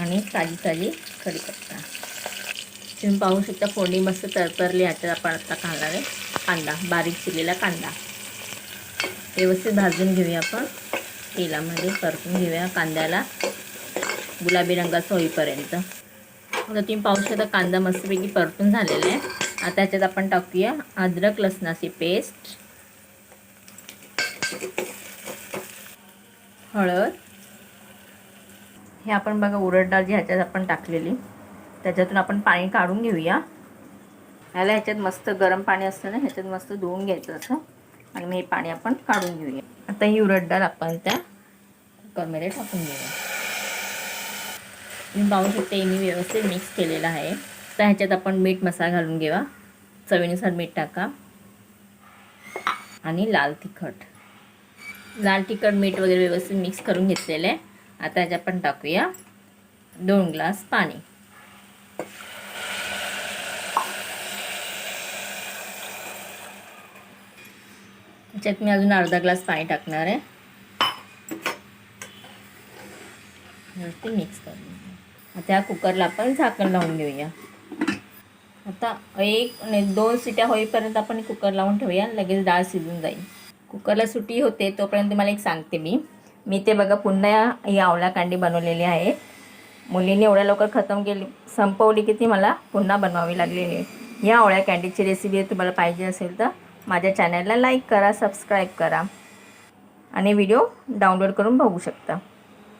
आणि ताजी ताजी कढीपत्ता. तुम्ही पाहू शकता फोडणी मस्त तरतरली. आता आपण आता घालणार आहे कांदा, बारीक चिरलेला कांदा. व्यवस्थित भाजून घेऊया आपण तेलामध्ये, परतून घेऊया कांद्याला गुलाबी रंगाचा होईपर्यंत. आता तुम्ही पाहू शकता कांदा मस्तपैकी परतून झालेला आहे. आता त्याच्यात आपण टाकूया अद्रक लसणाची पेस्ट, हळद. हे आपण बघा उडद डाळ जी ह्याच्यात आपण टाकलेली, त्याच्यातून आपण पाणी काढून घेऊया. ह्याला ह्याच्यात मस्त गरम पाणी असतं ना, ह्याच्यात मस्त धुवून घ्यायचं असं, आणि मग हे पाणी आपण काढून घेऊया. आता ही उडद डाळ आपण त्या कुकरमध्ये टाकून घेऊया. तुम्ही पाहू शकता मी व्यवस्थित मिक्स केलेलं आहे. तर ह्याच्यात आपण मीठ मसाला घालून घेऊया. चवीनुसार मीठ टाका आणि लाल तिखट मीठ वगैरे व्यवस्थित मिक्स करून घेतलेलं आहे. आता ह्याच्यात आपण टाकूया 2 ग्लास पाणी. ह्याच्यात मी अजून अर्धा ग्लास पाणी टाकणार आहे. व्यवस्थित मिक्स करून आता या कुकरला आपण झाकण लावून घेऊया. आता 1 आणि 2 शिट्या होईपर्यंत आपण कुकर लावून ठेवूया, लगेच डाळ शिजून जाईल. कुकरला सुटी होते तोपर्यंत मला एक सांगते मी ते बघा पुन्हा ही आवळा कांडी बनवलेली आहे. मुलीने एवढ्या लवकर संपवली की ती मला पुन्हा बनवावी लागलेली आहे. या आवळ्या कँडीची रेसिपी तुम्हाला पाहिजे असेल तर माझ्या चॅनलला लाईक करा, सबस्क्राईब करा आणि व्हिडिओ डाउनलोड करून बघू शकता.